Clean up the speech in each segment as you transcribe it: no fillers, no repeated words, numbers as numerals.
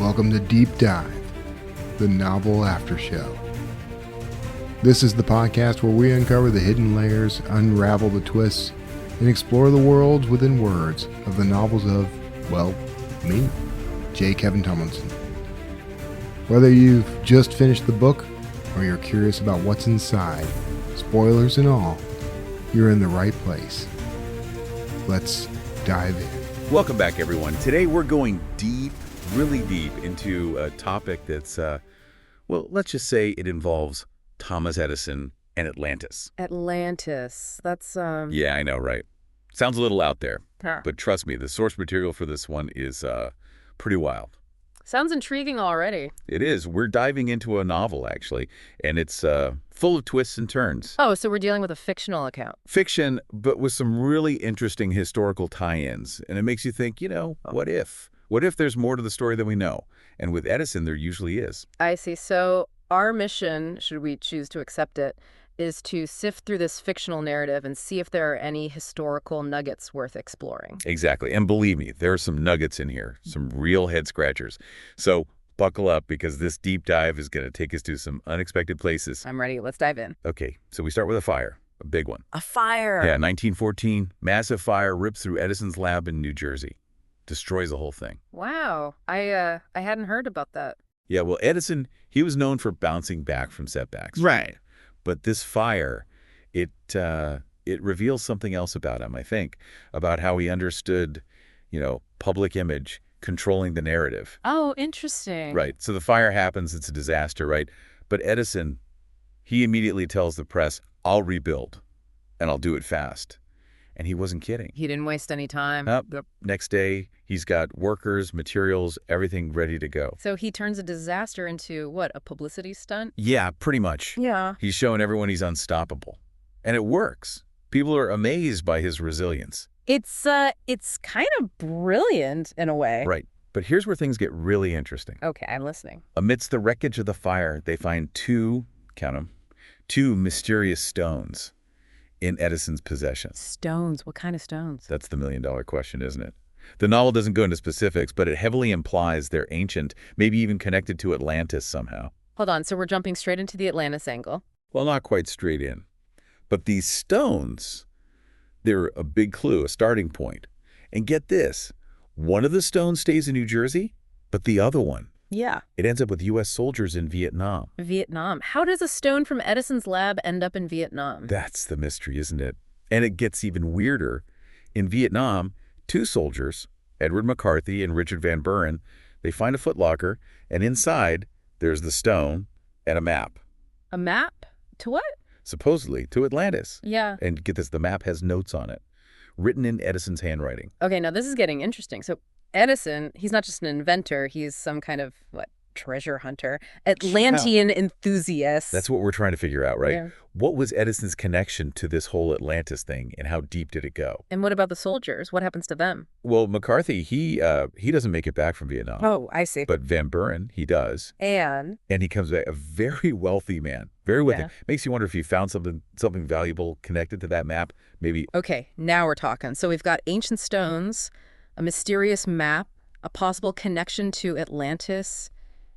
Welcome to Deep Dive, the novel after show. This is the podcast where we uncover the hidden layers, unravel the twists, and explore the worlds within words of the novels of, well, me, J. Kevin Tomlinson. Whether you've just finished the book or you're curious about what's inside, spoilers and all, you're in the right place. Let's dive in. Welcome back, everyone. Today we're going deep, really deep into a topic that's, well, let's just say it involves Thomas Edison and Atlantis. Atlantis. That's, Yeah, I know, right? Sounds a little out there, Huh. but trust me, the source material for this one is pretty wild. Sounds intriguing already. It is. We're diving into a novel, actually, and it's full of twists and turns. Oh, so we're dealing with a fictional account. Fiction, but with some really interesting historical tie-ins, and it makes you think, what if? What if there's more to the story than we know? And with Edison, there usually is. I see. So our mission, should we choose to accept it, is to sift through this fictional narrative and see if there are any historical nuggets worth exploring. Exactly. And believe me, there are some nuggets in here, some real head scratchers. So buckle up because this deep dive is going to take us to some unexpected places. I'm ready. Let's dive in. Okay, so we start with a fire, a big one. A fire. Yeah, 1914, massive fire rips through Edison's lab in New Jersey. Destroys the whole thing. Wow. I hadn't heard about that. Yeah, well, Edison, he was known for bouncing back from setbacks. Right. But this fire, it reveals something else about him, I think, about how he understood, public image controlling the narrative. Oh, interesting. Right. So the fire happens, it's a disaster, right? But Edison, he immediately tells the press, I'll rebuild, and I'll do it fast. And he wasn't kidding. He didn't waste any time. Yep. Next day, he's got workers, materials, everything ready to go. So he turns a disaster into, what, a publicity stunt? Yeah, pretty much. Yeah. He's showing everyone he's unstoppable. And it works. People are amazed by his resilience. It's kind of brilliant in a way. Right. But here's where things get really interesting. Okay, I'm listening. Amidst the wreckage of the fire, they find two mysterious stones in Edison's possession. Stones? What kind of stones? That's the million-dollar question, isn't it? The novel doesn't go into specifics, but it heavily implies they're ancient, maybe even connected to Atlantis somehow. Hold on, so we're jumping straight into the Atlantis angle. Well, not quite straight in. But these stones, they're a big clue, a starting point. And get this, one of the stones stays in New Jersey, but the other one, Yeah. it ends up with U.S. soldiers in Vietnam. Vietnam. How does a stone from Edison's lab end up in Vietnam? That's the mystery, isn't it? And it gets even weirder. In Vietnam, two soldiers, Edward McCarthy and Richard Van Buren, they find a footlocker, and inside there's the stone and a map. A map? To what? Supposedly to Atlantis. Yeah. And get this, the map has notes on it, written in Edison's handwriting. Okay, now this is getting interesting. So Edison, he's not just an inventor, he's some kind of, treasure hunter, Atlantean enthusiast. That's what we're trying to figure out, right? Yeah. What was Edison's connection to this whole Atlantis thing, and how deep did it go? And what about the soldiers? What happens to them? Well, McCarthy, he doesn't make it back from Vietnam. Oh, I see. But Van Buren, he does. And And he comes back a very wealthy man. Very wealthy. Yeah. Makes you wonder if he found something valuable connected to that map. Maybe. okay, now we're talking. So we've got ancient stones, a mysterious map, a possible connection to Atlantis,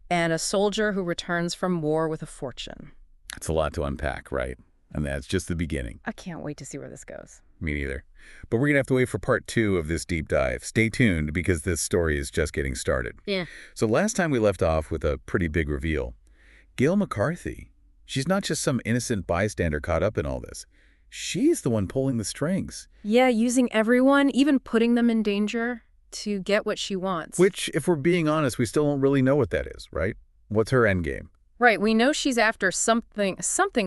and a soldier who returns from war with a fortune. It's a lot to unpack, right? And that's just the beginning. I can't wait to see where this goes. Me neither. But we're going to have to wait for part 2 of this deep dive. Stay tuned because this story is just getting started. Yeah. So last time we left off with a pretty big reveal. Gail McCarthy, she's not just some innocent bystander caught up in all this. She's the one pulling the strings. Yeah, using everyone, even putting them in danger to get what she wants. Which, if we're being honest, we still don't really know what that is, right? What's her end game? Right, we know she's after something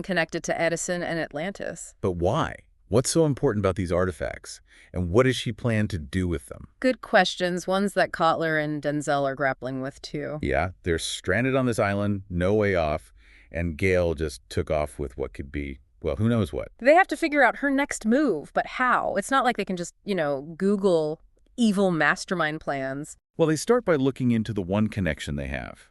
connected to Edison and Atlantis. But why? What's so important about these artifacts? And what does she plan to do with them? Good questions, ones that Kotler and Denzel are grappling with too. Yeah, they're stranded on this island, no way off, and Gail just took off with what could be, well, who knows what. They have to figure out her next move, but how? It's not like they can just, Google evil mastermind plans. Well, they start by looking into the one connection they have.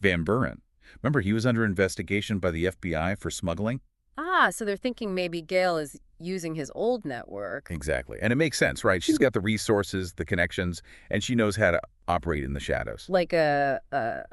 Van Buren. Remember, he was under investigation by the FBI for smuggling? Ah, so they're thinking maybe Gail is using his old network. Exactly. And it makes sense, right? She's got the resources, the connections, and she knows how to operate in the shadows. Like a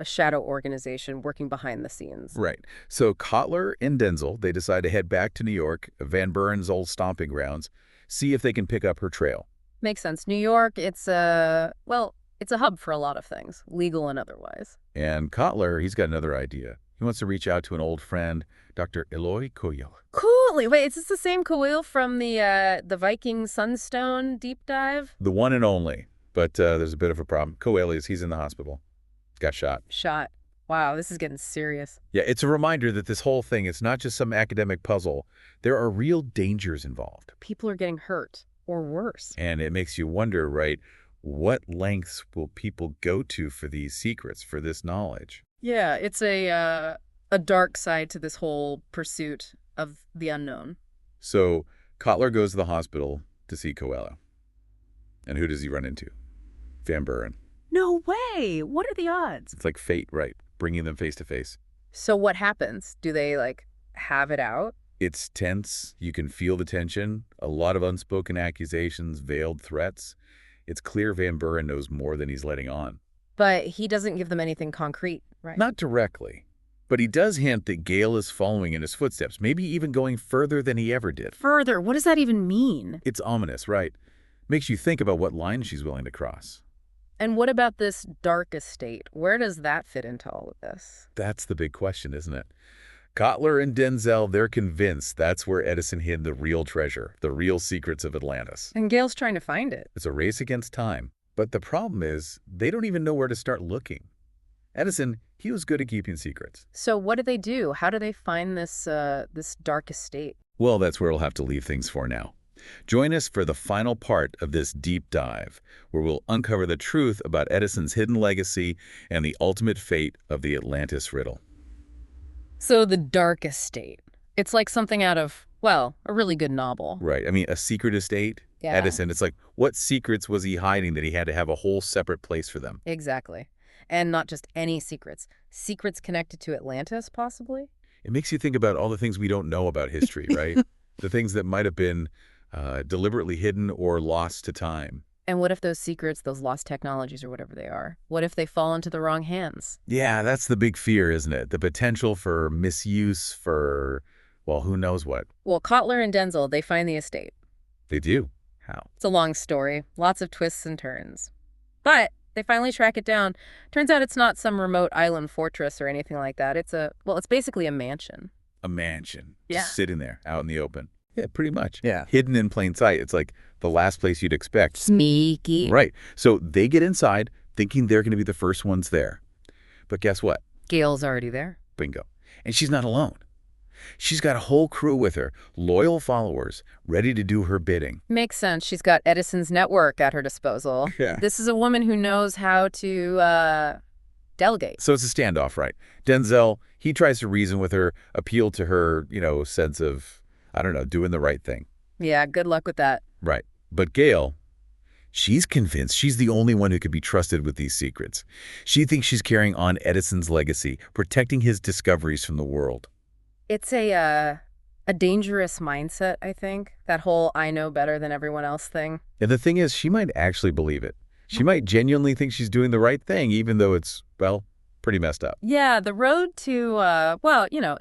shadow organization working behind the scenes. Right. So Kotler and Denzel, they decide to head back to New York, Van Buren's old stomping grounds, see if they can pick up her trail. Makes sense. New York, it's it's a hub for a lot of things, legal and otherwise. And Kotler, he's got another idea. He wants to reach out to an old friend, Dr. Eloy Coelho. Cool. Wait, is this the same Coil from the Viking Sunstone deep dive? The one and only. But there's a bit of a problem. Coelho, he's in the hospital. Got shot. Shot. Wow, this is getting serious. Yeah, it's a reminder that this whole thing, it's not just some academic puzzle. There are real dangers involved. People are getting hurt, or worse. And it makes you wonder, right, what lengths will people go to for these secrets, for this knowledge? Yeah, it's a dark side to this whole pursuit of the unknown. So Kotler goes to the hospital to see Coelho. And who does he run into? Van Buren. No way! What are the odds? It's like fate, right? Bringing them face to face. So what happens? Do they, have it out? It's tense. You can feel the tension. A lot of unspoken accusations, veiled threats. It's clear Van Buren knows more than he's letting on. But he doesn't give them anything concrete, right? Not directly. But he does hint that Gail is following in his footsteps, maybe even going further than he ever did. Further? What does that even mean? It's ominous, right? Makes you think about what line she's willing to cross. And what about this dark estate? Where does that fit into all of this? That's the big question, isn't it? Kotler and Denzel, they're convinced that's where Edison hid the real treasure, the real secrets of Atlantis. And Gail's trying to find it. It's a race against time. But the problem is, they don't even know where to start looking. Edison, he was good at keeping secrets. So what do they do? How do they find this dark estate? Well, that's where we'll have to leave things for now. Join us for the final part of this deep dive, where we'll uncover the truth about Edison's hidden legacy and the ultimate fate of the Atlantis Riddle. So the dark estate. It's like something out of, a really good novel. Right. I mean, a secret estate. Yeah. Edison, it's like, what secrets was he hiding that he had to have a whole separate place for them? Exactly. And not just any secrets. Secrets connected to Atlantis, possibly? It makes you think about all the things we don't know about history, right? The things that might have been deliberately hidden or lost to time. And what if those secrets, those lost technologies or whatever they are, what if they fall into the wrong hands? Yeah, that's the big fear, isn't it? The potential for misuse, for, who knows what. Well, Kotler and Denzel, they find the estate. They do. How? It's a long story, lots of twists and turns. But they finally track it down. Turns out it's not some remote island fortress or anything like that. It's basically a mansion. A mansion. Yeah. Just sitting there, out in the open. Yeah, pretty much. Yeah. Hidden in plain sight. It's like the last place you'd expect. Sneaky. Right. So they get inside thinking they're going to be the first ones there. But guess what? Gail's already there. Bingo. And she's not alone. She's got a whole crew with her, loyal followers, ready to do her bidding. Makes sense. She's got Edison's network at her disposal. Yeah. This is a woman who knows how to delegate. So it's a standoff, right? Denzel, he tries to reason with her, appeal to her, sense of, doing the right thing. Yeah, good luck with that. Right. But Gail, she's convinced she's the only one who could be trusted with these secrets. She thinks she's carrying on Edison's legacy, protecting his discoveries from the world. It's a dangerous mindset, I think. That whole I know better than everyone else thing. And the thing is, she might actually believe it. She might genuinely think she's doing the right thing, even though it's, pretty messed up. Yeah, the road to,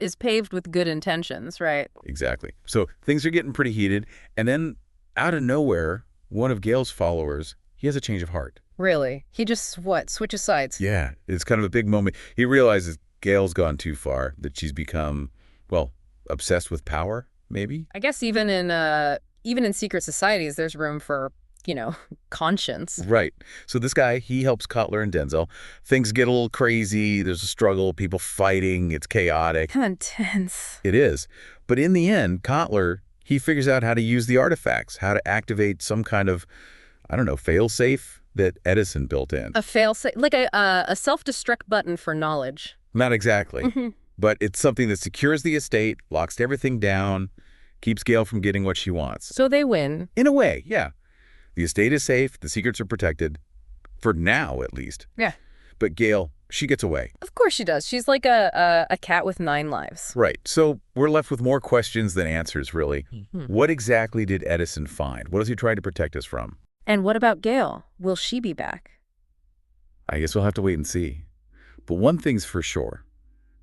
is paved with good intentions, right? Exactly. So things are getting pretty heated. And then out of nowhere, one of Gail's followers, he has a change of heart. Really? He just, switches sides? Yeah, it's kind of a big moment. He realizes Gail's gone too far, that she's become, obsessed with power, maybe? I guess even in secret societies, there's room for, conscience. Right. So this guy, he helps Kotler and Denzel. Things get a little crazy. There's a struggle, people fighting. It's chaotic. Kind of intense. It is. But in the end, Kotler, he figures out how to use the artifacts, how to activate some kind of, fail-safe that Edison built in. A fail-safe, like a self-destruct button for knowledge. Not exactly. But it's something that secures the estate, locks everything down, keeps Gail from getting what she wants. So they win. In a way, yeah. The estate is safe, the secrets are protected, for now at least. Yeah. But Gail, she gets away. Of course she does. She's like a cat with 9 lives. Right. So we're left with more questions than answers, really. Mm-hmm. What exactly did Edison find? What is he trying to protect us from? And what about Gail? Will she be back? I guess we'll have to wait and see. But one thing's for sure.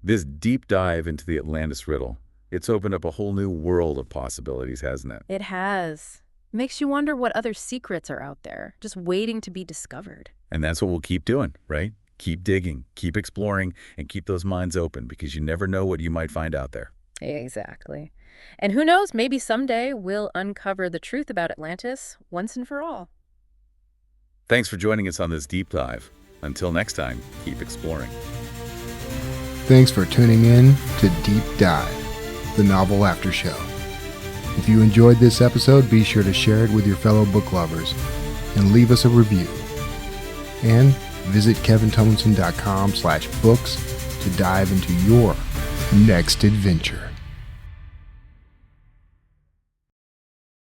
This deep dive into the Atlantis Riddle, it's opened up a whole new world of possibilities, hasn't it? It has. Makes you wonder what other secrets are out there, just waiting to be discovered. And that's what we'll keep doing, right? Keep digging, keep exploring, and keep those minds open, because you never know what you might find out there. Exactly. And who knows, maybe someday we'll uncover the truth about Atlantis once and for all. Thanks for joining us on this deep dive. Until next time, keep exploring. Thanks for tuning in to Deep Dive, the Novel After Show. If you enjoyed this episode, be sure to share it with your fellow book lovers and leave us a review. And visit kevintomlinson.com/books to dive into your next adventure.